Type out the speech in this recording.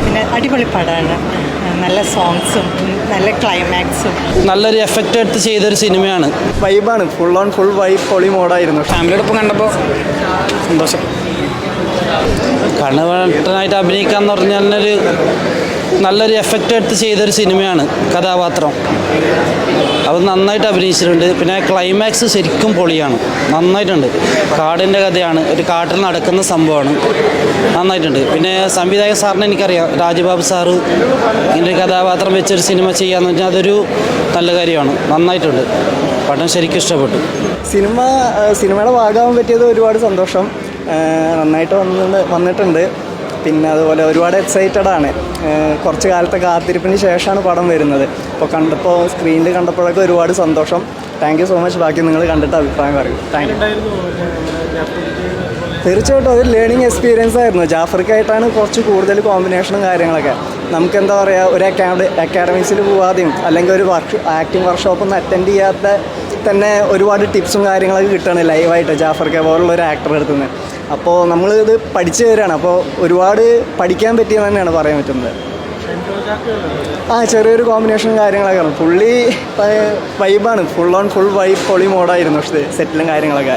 പിന്നെ അടിപൊളി പടമാണ്, നല്ല സോങ്സും നല്ല ക്ലൈമാക്സും. നല്ലൊരു എഫക്റ്റ് എടുത്ത് ചെയ്തൊരു സിനിമയാണ്. വൈബാണ്, ഫുൾ ഓൺ ഫുൾ വൈബ്, പൊളി മോഡായിരുന്നു. ഫാമിലിയോടൊപ്പം കണ്ടപ്പോൾ സന്തോഷം. കണ്ണുവെട്ടനായിട്ട് അഭിനയിക്കാന്ന് പറഞ്ഞാൽ നല്ലൊരു എഫക്റ്റ് എടുത്ത് ചെയ്തൊരു സിനിമയാണ്. കഥാപാത്രം അത് നന്നായിട്ട് അഭിനയിച്ചിട്ടുണ്ട്. പിന്നെ ക്ലൈമാക്സ് ശരിക്കും പൊളിയാണ്, നന്നായിട്ടുണ്ട്. കാടിൻ്റെ കഥയാണ്, ഒരു കാട്ടിൽ നടക്കുന്ന സംഭവമാണ്, നന്നായിട്ടുണ്ട്. പിന്നെ സംവിധായക സാറിനെ എനിക്കറിയാം, രാജബാബു സാറ് ഇങ്ങനെ കഥാപാത്രം വെച്ചൊരു സിനിമ ചെയ്യാന്ന് പറഞ്ഞാൽ അതൊരു നല്ല കാര്യമാണ്, നന്നായിട്ടുണ്ട്. പടം ശരിക്കും ഇഷ്ടപ്പെട്ടു. സിനിമയുടെ ഭാഗമാകാൻ പറ്റിയത് ഒരുപാട് സന്തോഷം. നന്നായിട്ട് വന്നിട്ടുണ്ട്. പിന്നെ അതുപോലെ ഒരുപാട് എക്സൈറ്റഡ് ആണ്. കുറച്ച് കാലത്തെ കാത്തിരിപ്പിന് ശേഷമാണ് പടം വരുന്നത്. അപ്പോൾ സ്ക്രീനിൽ കണ്ടപ്പോഴൊക്കെ ഒരുപാട് സന്തോഷം. Thank you so much. ബാക്കി നിങ്ങൾ കണ്ടിട്ട് അഭിപ്രായം പറയും. Thank you. തീർച്ചയായിട്ടും അതൊരു ലേണിംഗ് എക്സ്പീരിയൻസ് ആയിരുന്നു. ജാഫർക്കായിട്ടാണ് കുറച്ച് കൂടുതൽ കോമ്പിനേഷനും കാര്യങ്ങളൊക്കെ. നമുക്ക് എന്താ പറയുക, ഒരു അക്കാഡമിക്സിൽ പോവാതെയും അല്ലെങ്കിൽ ഒരു ആക്ടിങ് വർക്ക്ഷോപ്പൊന്നും അറ്റൻഡ് ചെയ്യാത്ത തന്നെ ഒരുപാട് ടിപ്സും കാര്യങ്ങളൊക്കെ കിട്ടുകയാണ് ലൈവായിട്ട് ജാഫർക്ക പോലുള്ള ഒരു ആക്ടറുടെ അടുത്ത് നിന്ന്. അപ്പോൾ നമ്മളിത് പഠിച്ചു വരികയാണ്. അപ്പോൾ ഒരുപാട് പഠിക്കാൻ പറ്റിയെന്ന് തന്നെയാണ് പറയാൻ പറ്റുന്നത്. ചെറിയൊരു കോമ്പിനേഷനും കാര്യങ്ങളൊക്കെ. പുള്ളി വൈബാണ്, ഫുൾ ഓൺ ഫുൾ വൈബ്, പൊളി മോഡായിരുന്നു സെറ്റിലും കാര്യങ്ങളൊക്കെ.